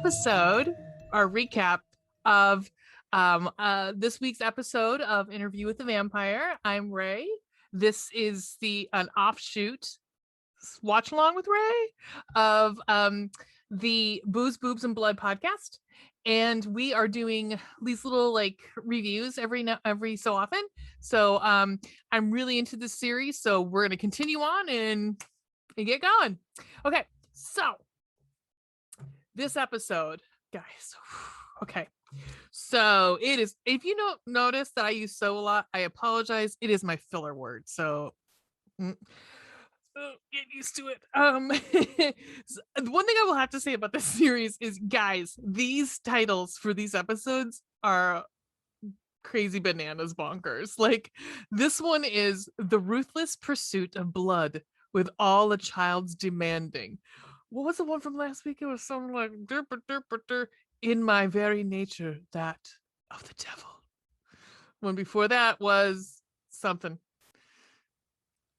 episode, our recap of this week's episode of Interview with the Vampire. I'm Ray. This is an offshoot watch along with Ray of the Booze, Boobs, and Blood podcast. And we are doing these little like reviews every so often. So I'm really into this series. So we're gonna continue on and get going. Okay, so this episode, guys. Okay. So it is, if you don't notice that I use so a lot, I apologize. It is my filler word. So get used to it. The one thing I will have to say about this series is, guys, these titles for these episodes are crazy bananas bonkers. Like, this one is The Ruthless Pursuit of Blood with All a Child's Demanding. What was the one from last week? It was something like in my very nature, that of the devil. One before that was something.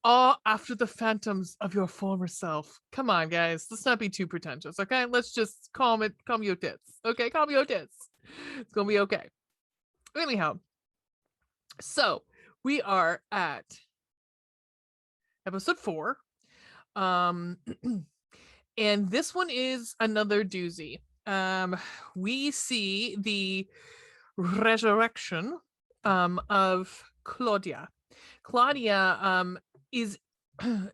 All after the phantoms of your former self. Come on, guys. Let's not be too pretentious, okay? Let's just calm your tits. Okay, calm your tits. It's gonna be okay. Anyhow, so we are at episode 4. And this one is another doozy. We see the resurrection of Claudia. Claudia is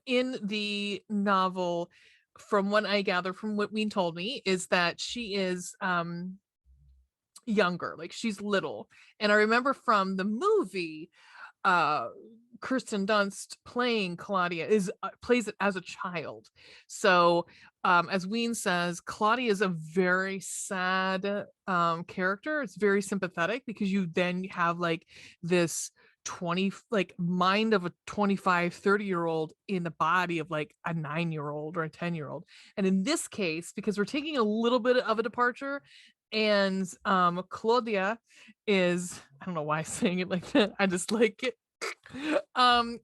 in the novel, from what I gather from what Ween told me, is that she is younger, like she's little. And I remember from the movie, Kirsten Dunst playing Claudia plays it as a child. So as Ween says, Claudia is a very sad character. It's very sympathetic because you then have like this mind of a 25-30-year-old in the body of like a 9-year-old or a 10-year-old. And in this case, because we're taking a little bit of a departure, and Claudia is, I don't know why I'm saying it like that, I just like it,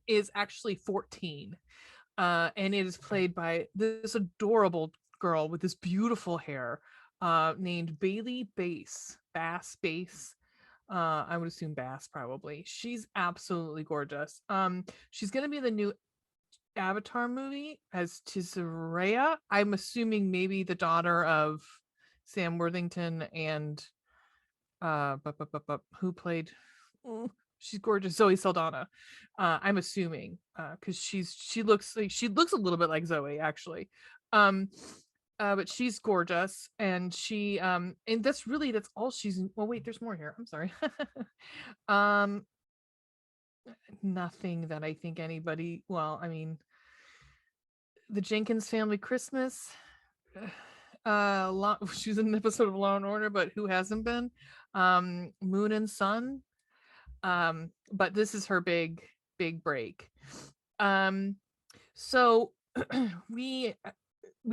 is actually 14, and it is played by this adorable girl with this beautiful hair, named Bailey Bass. I would assume Bass, probably. She's absolutely gorgeous. She's gonna be in the new Avatar movie as Tizarea. I'm assuming maybe the daughter of Sam Worthington and who played, she's gorgeous, Zoe Saldana. I'm assuming because she looks a little bit like Zoe, actually. But she's gorgeous, and she and that's all she's well, wait, there's more here. I'm sorry. Nothing that I think anybody, well, I mean, the Jenkins Family Christmas. She was in an episode of Law and Order, but who hasn't been? Moon and Sun. But this is her big break. So we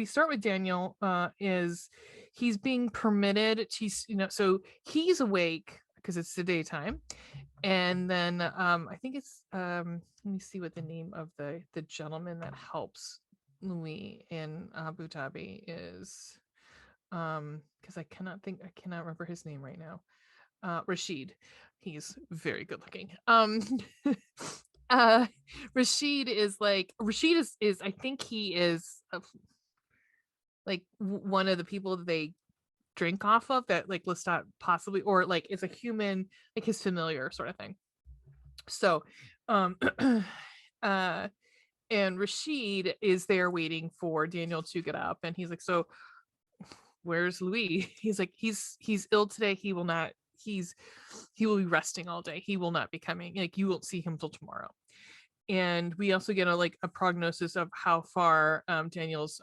start with Daniel. Is he's being permitted to, so he's awake because it's the daytime, and then I think it's let me see what the name of the gentleman that helps Louis in Abu Dhabi is, because I cannot remember his name right now. Rashid. He's very good looking. Rashid is I think he is like one of the people that they drink off of, that like Lestat possibly, or like is a human, like his familiar sort of thing. So and Rashid is there waiting for Daniel to get up, and he's like, so where's Louis? He's like, he's ill today. He will be resting all day. He will not be coming. Like, you won't see him till tomorrow. And we also get a prognosis of how far Daniel's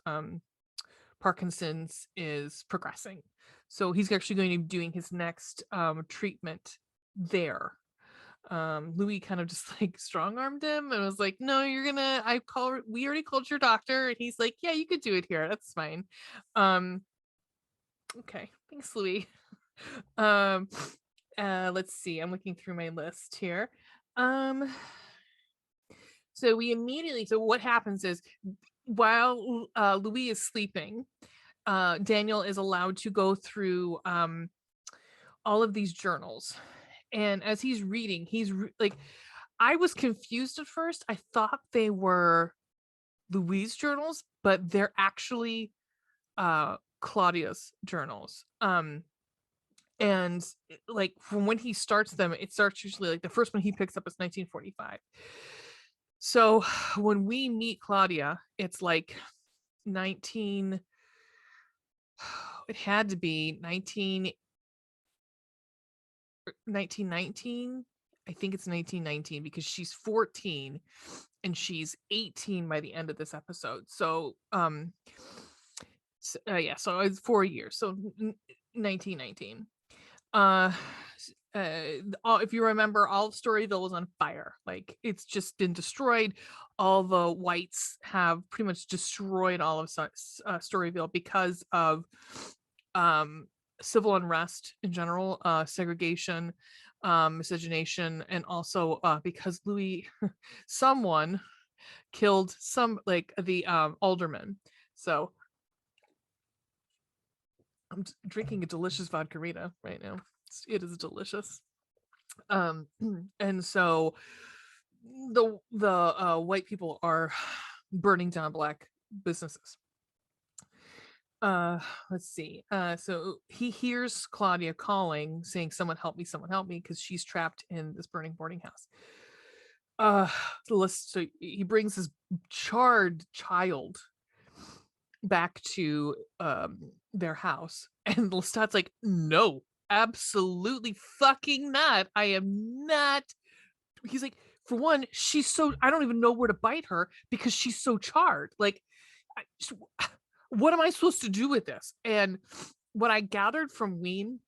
Parkinson's is progressing. So he's actually going to be doing his next treatment there. Louis kind of just like strong-armed him and was like, no, we already called your doctor. And he's like, yeah, you could do it here, that's fine. Okay, thanks, Louis. Let's see, I'm looking through my list here. So what happens is, while Louis is sleeping, Daniel is allowed to go through all of these journals. And as he's reading, like, I was confused at first. I thought they were Louise journals, but they're actually Claudia's journals. And like from when he starts them, it starts usually like the first one he picks up is 1945. So when we meet Claudia, it's like 19 it had to be 1919. I think it's 1919 because she's 14 and she's 18 by the end of this episode. So yeah, so it's 4 years. So 1919. If you remember, all of Storyville was on fire. Like, it's just been destroyed. All the whites have pretty much destroyed all of Storyville because of civil unrest in general, segregation, miscegenation, and also because Louis someone killed some, like, the alderman. So I'm drinking a delicious vodka Rita right now. It is delicious. And so the white people are burning down black businesses. Let's see. So he hears Claudia calling, saying, someone help me, because she's trapped in this burning boarding house. So he brings his charred child back to their house, and Lestat's like, no, absolutely fucking not. I am not. He's like, for one, she's so, I don't even know where to bite her because she's so charred. Like, what am I supposed to do with this? And what I gathered from Ween,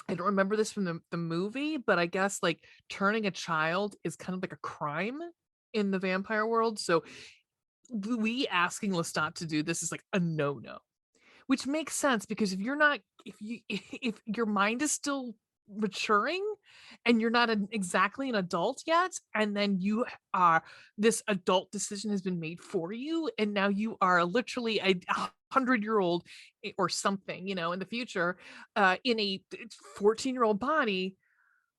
I don't remember this from the movie, but I guess like turning a child is kind of like a crime in the vampire world. So Louis asking Lestat to do this is like a no-no, which makes sense because if your mind is still maturing and you're not exactly an adult yet, and then you are, this adult decision has been made for you, and now you are literally a 100-year-old or something, in the future, in a 14-year-old body.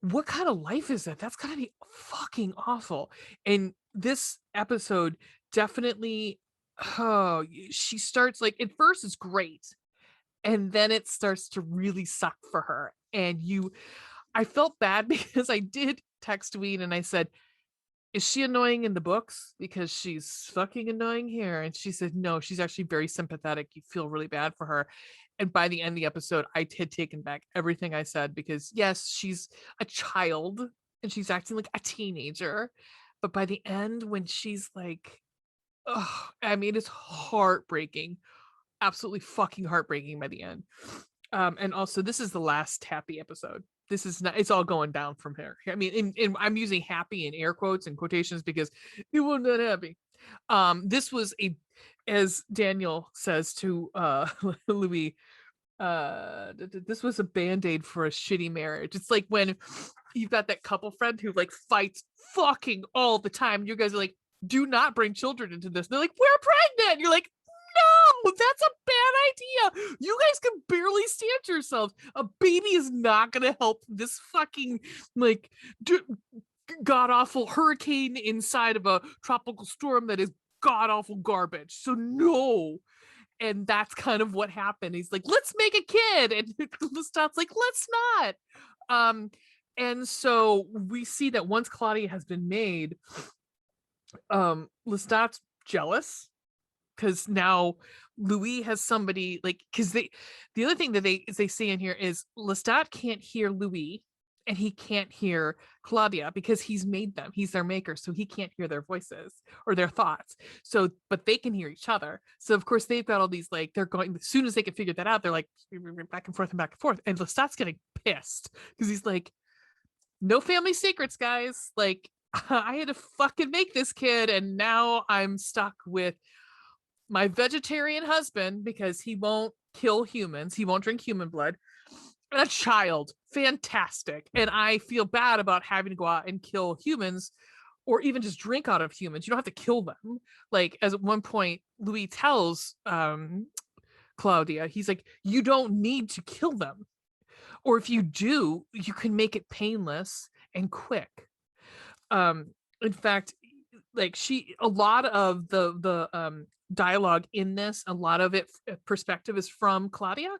What kind of life is that? That's gotta be fucking awful. And this episode definitely, oh, she starts, like, at first it's great, and then it starts to really suck for her. And I felt bad because I did text Ween and I said, is she annoying in the books? Because she's fucking annoying here. And she said, no, she's actually very sympathetic. You feel really bad for her. And by the end of the episode, I had taken back everything I said, because yes, she's a child and she's acting like a teenager. But by the end, when she's like, oh, I mean, it's heartbreaking, absolutely fucking heartbreaking by the end. And also, this is the last happy episode. This is not, it's all going down from here. I mean, I'm using happy in air quotes and quotations because it wasn't that happy. This was as Daniel says to Louis, this was a band-aid for a shitty marriage. It's like when you've got that couple friend who like fights fucking all the time. You guys are like, do not bring children into this. They're like, we're pregnant. You're like, no, that's a bad idea. You guys can barely stand yourselves. A baby is not going to help this fucking like god awful hurricane inside of a tropical storm that is god awful garbage. So no. And that's kind of what happened. He's like, let's make a kid. And Lestat's like, let's not. And so we see that once Claudia has been made, Lestat's jealous because now Louis has somebody, like, because the other thing that they say in here is Lestat can't hear Louis and he can't hear Claudia because he's made them. He's their maker, so he can't hear their voices or their thoughts. So, but they can hear each other. So of course they've got all these, like, they're going, as soon as they can figure that out, they're like back and forth and back and forth. And Lestat's getting pissed because he's like, no family secrets, guys. Like, I had to fucking make this kid, and now I'm stuck with my vegetarian husband because he won't kill humans. He won't drink human blood. A child, fantastic. And I feel bad about having to go out and kill humans or even just drink out of humans. You don't have to kill them. Like, as at one point Louis tells Claudia. He's like, you don't need to kill them, or if you do, you can make it painless and quick. In fact, like a lot of the dialogue in this, a lot of it perspective is from Claudia,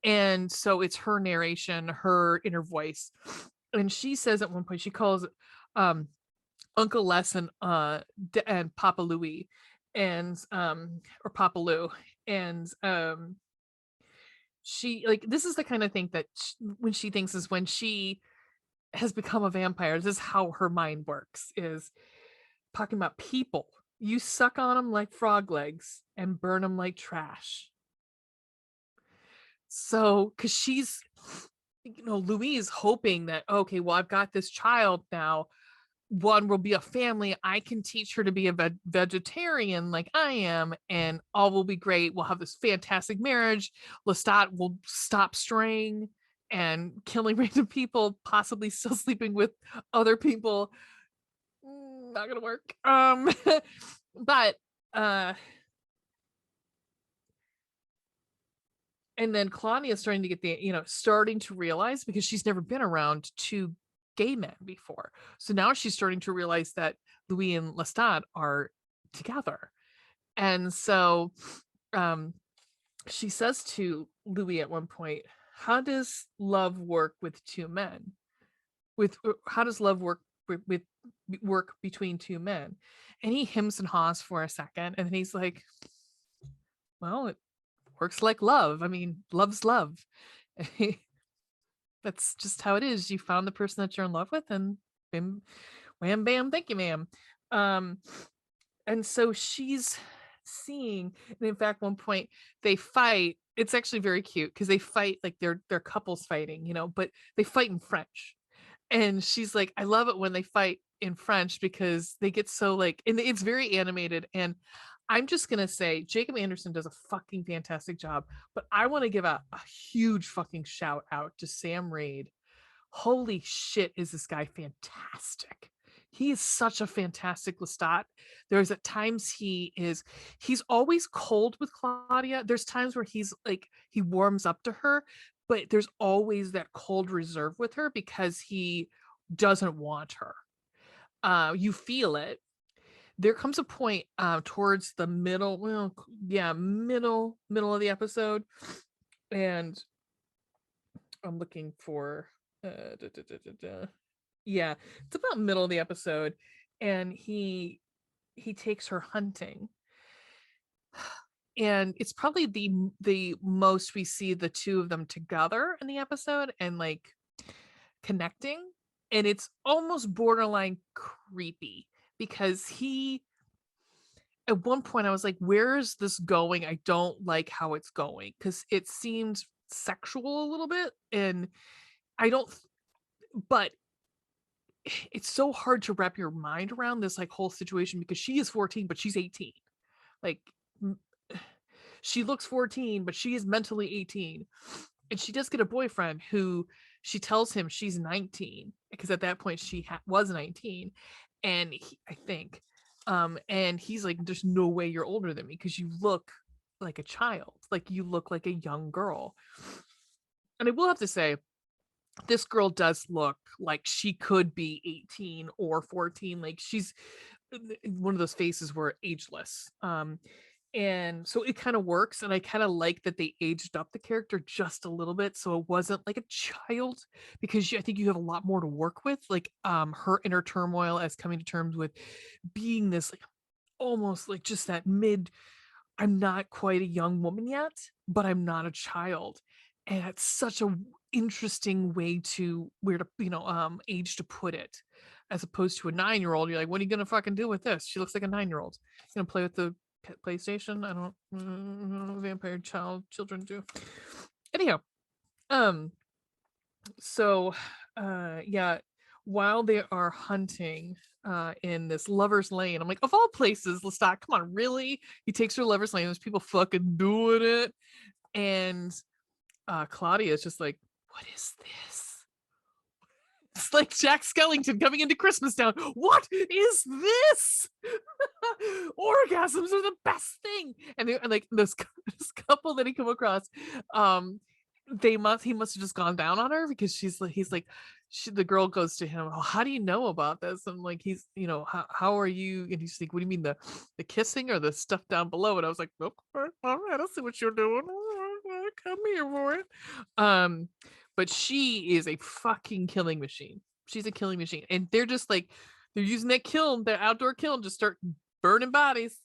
and so it's her narration, her inner voice. And she says at one point, she calls um Uncle Les and Papa Louis, and or Papa Lou, and she, like, this is the kind of thing that when she thinks is when she has become a vampire, this is how her mind works, is talking about people. You suck on them like frog legs and burn them like trash. So, because she's, Louise hoping that, okay, well, I've got this child now. One will be a family. I can teach her to be a vegetarian like I am, and all will be great. We'll have this fantastic marriage. Lestat will stop straying and killing random people, possibly still sleeping with other people. Not gonna work. But and then Claudia is starting to get starting to realize, because she's never been around two gay men before. So now she's starting to realize that Louis and Lestat are together. And so she says to Louis at one point, how does love work with two men? How does love work with work between two men? And he hems and haws for a second, and then he's like, well, it works like love. I mean, love's love. That's just how it is. You found the person that you're in love with, and bim, wham, bam, thank you, ma'am. And so she's seeing, and in fact, one point they fight. It's actually very cute because they fight like they're couples fighting, but they fight in French. And she's like, I love it when they fight in French because they get so like, and it's very animated. And I'm just gonna say Jacob Anderson does a fucking fantastic job, but I want to give a huge fucking shout out to Sam Raid. Holy shit, is this guy fantastic. He is such a fantastic Lestat. There's at times he's always cold with Claudia. There's times where he's like, he warms up to her, but there's always that cold reserve with her because he doesn't want her. You feel it. There comes a point towards the middle, middle of the episode, and I'm looking for yeah, it's about middle of the episode, and he takes her hunting, and it's probably the most we see the two of them together in the episode and like connecting, and it's almost borderline creepy because at one point I was like, where is this going? I don't like how it's going, because it seemed sexual a little bit, and I don't, but it's so hard to wrap your mind around this like whole situation because she is 14 but she's 18. Like, she looks 14 but she is mentally 18, and she does get a boyfriend who she tells him she's 19, because at that point she was 19, and I think and he's like, there's no way you're older than me because you look like a child, like you look like a young girl. And I will have to say, this girl does look like she could be 18 or 14. Like, she's one of those faces where ageless. And so it kind of works, and I kind of like that they aged up the character just a little bit so it wasn't like a child, because I think you have a lot more to work with, like her inner turmoil as coming to terms with being this like almost like just that I'm not quite a young woman yet, but I'm not a child. And it's such a interesting way to age to put it, as opposed to a 9-year-old. You're like, what are you gonna fucking do with this? She looks like a 9-year-old. You gonna play with the PlayStation? I don't know, vampire children do. Anyhow, so yeah, while they are hunting in this lover's lane, I'm like, of all places, Lestat, come on, really? He takes her lover's lane, there's people fucking doing it, and Claudia is just like, what is this? It's like Jack Skellington coming into Christmastown. What is this? Orgasms are the best thing. And they're like this couple that he come across, he must have just gone down on her because he's like, the girl goes to him, oh, how do you know about this? And like, he's, how are you? And he's like, what do you mean, the kissing or the stuff down below? And I was like, nope, all right, I see what you're doing. Come here for it. But she is a fucking killing machine. She's a killing machine. And they're just like, they're using that kiln, their outdoor kiln, to start burning bodies,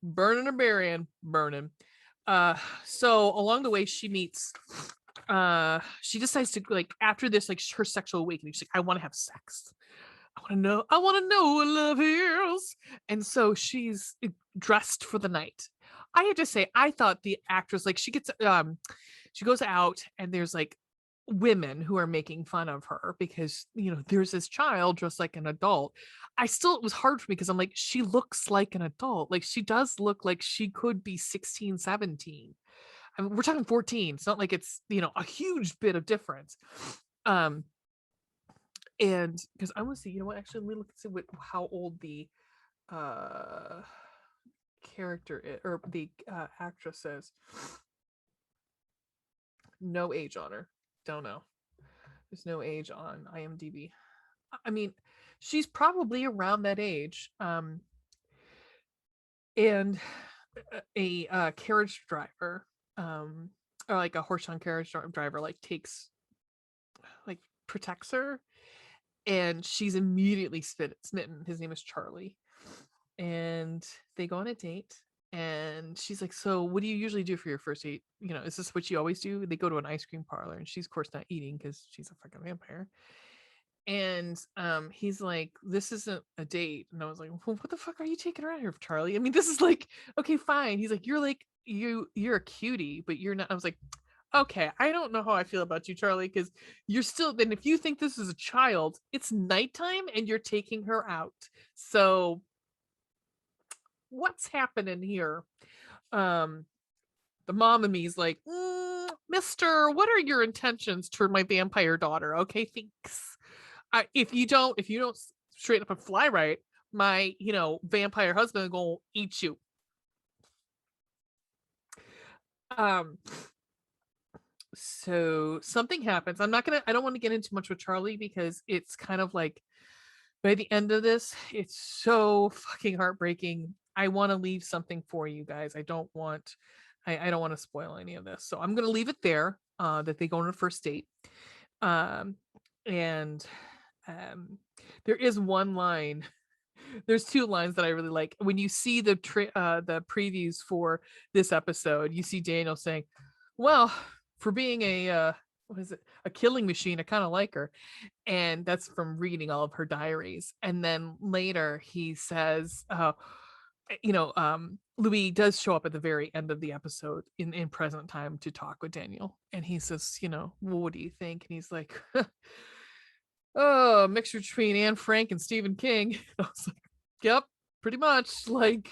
burning or burying, burning. So along the way, she meets, she decides to, like, after this, like, her sexual awakening, she's like, I want to have sex. I want to know what love is. And so she's dressed for the night. I have to say, I thought the actress, like, she goes out and there's like women who are making fun of her because, there's this child dressed like an adult. It was hard for me because I'm like, she looks like an adult. Like, she does look like she could be 16, 17. I mean, we're talking 14. It's not like it's, a huge bit of difference. And because I want to see, actually, let me look and see how old the character is, or the actress is. No age on her. Don't know. There's no age on IMDb. I mean, she's probably around that age. And a carriage driver, or like a horse-drawn carriage driver, like protects her, and she's immediately smitten. His name is Charlie, and they go on a date. And she's like, so what do you usually do for your first date? Is this what you always do? They go to an ice cream parlor, and she's of course not eating because she's a fucking vampire. And he's like, this isn't a date. And I was like, well, what the fuck are you taking her out here, Charlie? I mean, this is like, okay, fine. He's like, you're a cutie, but you're not. I was like, okay, I don't know how I feel about you, Charlie, because you're still, then if you think this is a child, it's nighttime and you're taking her out. So what's happening here? The mom of me is like, mister, what are your intentions toward my vampire daughter? Okay, thanks. If you don't straighten up and fly right, my vampire husband gonna eat you. So something happens. I don't want to get into much with Charlie because it's kind of like, by the end of this, it's so fucking heartbreaking. I want to leave something for you guys. I don't want to spoil any of this. So I'm going to leave it there, that they go on a first date. And there is one line. There's two lines that I really like. When you see the previews for this episode, you see Daniel saying, well, for being a killing machine, I kind of like her. And that's from reading all of her diaries. And then later he says, Louis does show up at the very end of the episode in present time to talk with Daniel. And he says, well, what do you think? And he's like, oh, mixture between Anne Frank and Stephen King. I was like, yep, pretty much. Like,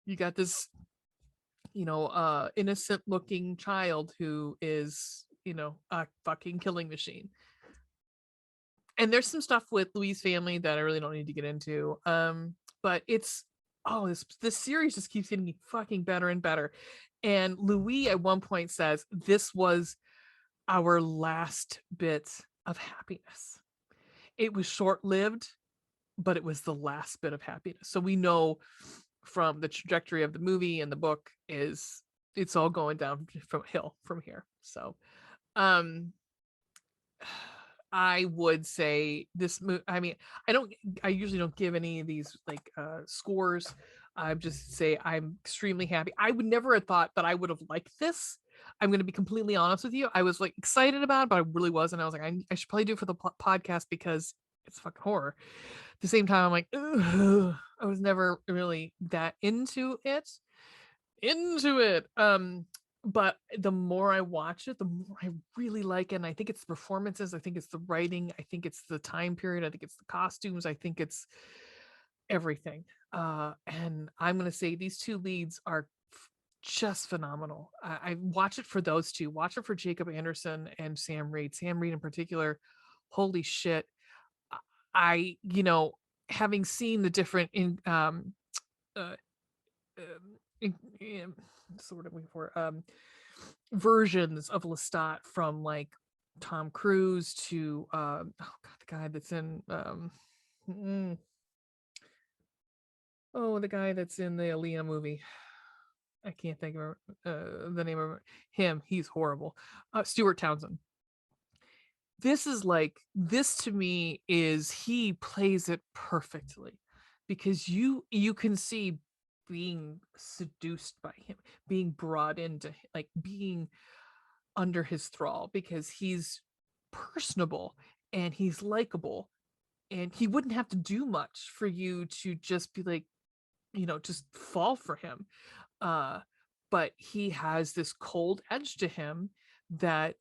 you got this, innocent looking child who is, a fucking killing machine. And there's some stuff with Louis' family that I really don't need to get into. But it's, this series just keeps getting fucking better and better. And Louis at one point says, this was our last bit of happiness. It was short-lived, but it was the last bit of happiness. So we know from the trajectory of the movie and the book it's all going down from here. So I would say this movie, I mean, I usually don't give any of these like scores. I just say I'm extremely happy. I would never have thought that I would have liked this. I'm going to be completely honest with you. I was like excited about it, but I really wasn't. I was like, I should probably do it for the podcast because it's fucking horror. At the same time, I'm like, ugh, I was never really that into it. But the more I watch it, the more I really like it. And I think it's the performances. I think it's the writing. I think it's the time period. I think it's the costumes. I think it's everything. And I'm going to say these two leads are just phenomenal. I watch it for those two. Watch it for Jacob Anderson and Sam Reed. Sam Reed in particular. holy shit. Having seen the different uh, sort of versions of Lestat, from like Tom Cruise to oh god, the guy that's in mm, the guy that's in the Aaliyah movie. I can't think of the name of him. He's horrible. Stuart Townsend. This to me is, he plays it perfectly, because you can see being seduced by him, being brought into, like, being under his thrall, because he's personable and he's likable, and he wouldn't have to do much for you to just be like, just fall for him. uh but he has this cold edge to him that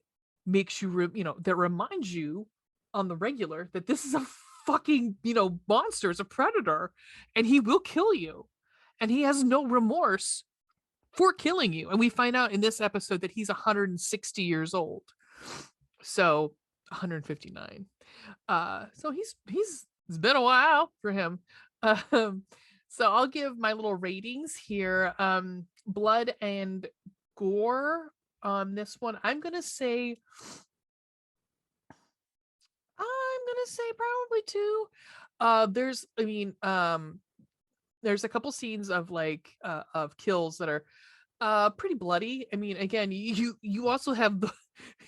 makes you that reminds you on the regular that this is a fucking monster, is a predator, and he will kill you, and he has no remorse for killing you. And we find out in this episode that he's 160 years old, so 159. So it's been a while for him. um so I'll give my little ratings here. Blood and gore on this one, I'm gonna say probably 2. There's a couple scenes of of kills that are pretty bloody. I mean, again, you also have the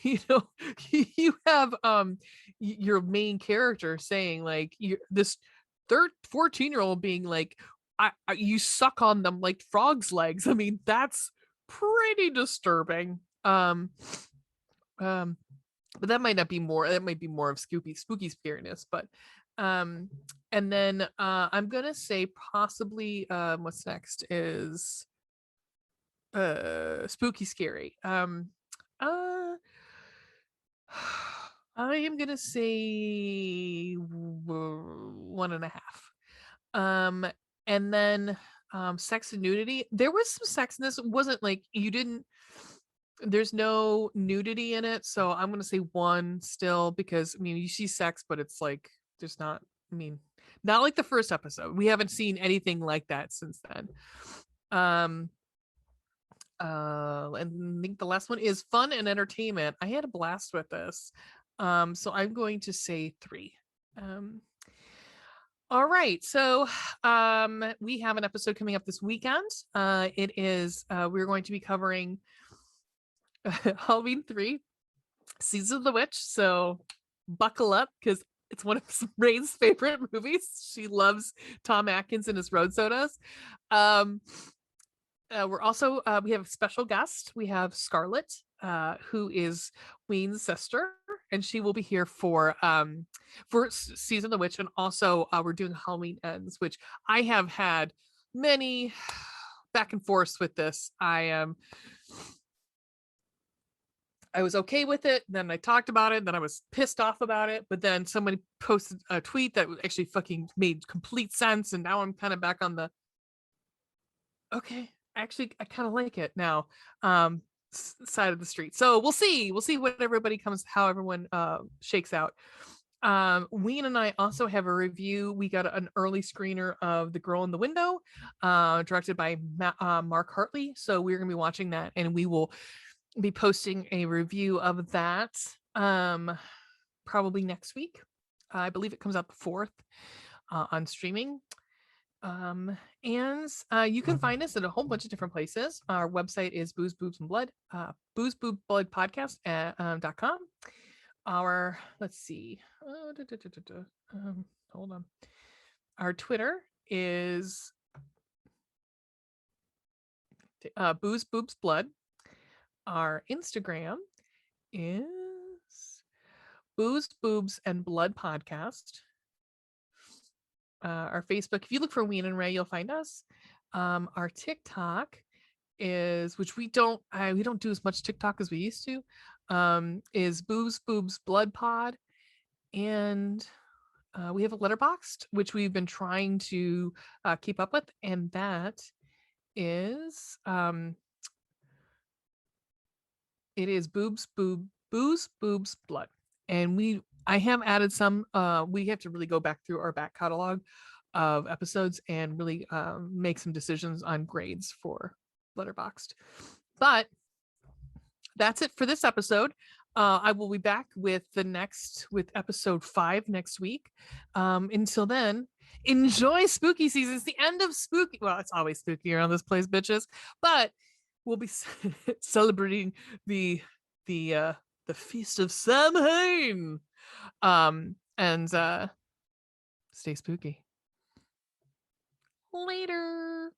you know you have your main character saying, like, this 14-year-old being like, you suck on them like frogs legs. I mean, that's pretty disturbing. Um but that might be more of spooky scariness. But and then I'm gonna say possibly what's next is spooky scary. Uh I am gonna say 1.5. And then sex and nudity, there was some sex in this. It wasn't like you didn't there's no nudity in it, so I'm gonna say 1 still, because I mean, you see sex, but it's like there's not, I mean, not like the first episode. We haven't seen anything like that since then. um and I think the last one is fun and entertainment. I had a blast with this. So I'm going to say 3. um all right, so we have an episode coming up this weekend. It is we're going to be covering Halloween 3, Season of the Witch. So buckle up, because it's one of Ray's favorite movies. She loves Tom Atkins and his road sodas. Um, we're also we have a special guest. We have Scarlett, who is Ween's sister, and she will be here for Season of the Witch. And also we're doing Halloween Ends, which I have had many back and forths with this. I was okay with it, then I talked about it, then I was pissed off about it, but then somebody posted a tweet that actually fucking made complete sense, and now I'm kind of back on the okay, actually I kind of like it now side of the street. So we'll see what how everyone shakes out. Ween and I also have a review. We got an early screener of The Girl in the Window, directed by Mark Hartley, so we're gonna be watching that, and we will be posting a review of that probably next week. I believe it comes out the 4th on streaming. And you can find us at a whole bunch of different places. Our website is Booze, Boobs, and Blood, Booze, Boob, Blood Podcast .com. Our, let's see, hold on. Our Twitter is Booze, Boobs, Blood. Our Instagram is Booze, Boobs, and Blood Podcast. Our Facebook, if you look for Ween and Ray, you'll find us. Our TikTok is, which we don't do as much TikTok as we used to, is Booze, Boobs, Blood Pod. And we have a Letterboxd, which we've been trying to keep up with, and that is it is Booze, Boobs, Blood. And we I have added some. We have to really go back through our back catalog of episodes and really make some decisions on grades for Letterboxd. But that's it for this episode. I will be back with episode 5 next week. Until then, enjoy spooky season. It's the end of spooky. Well, it's always spooky around this place, bitches. But we'll be celebrating the feast of Samhain. And stay spooky. Later.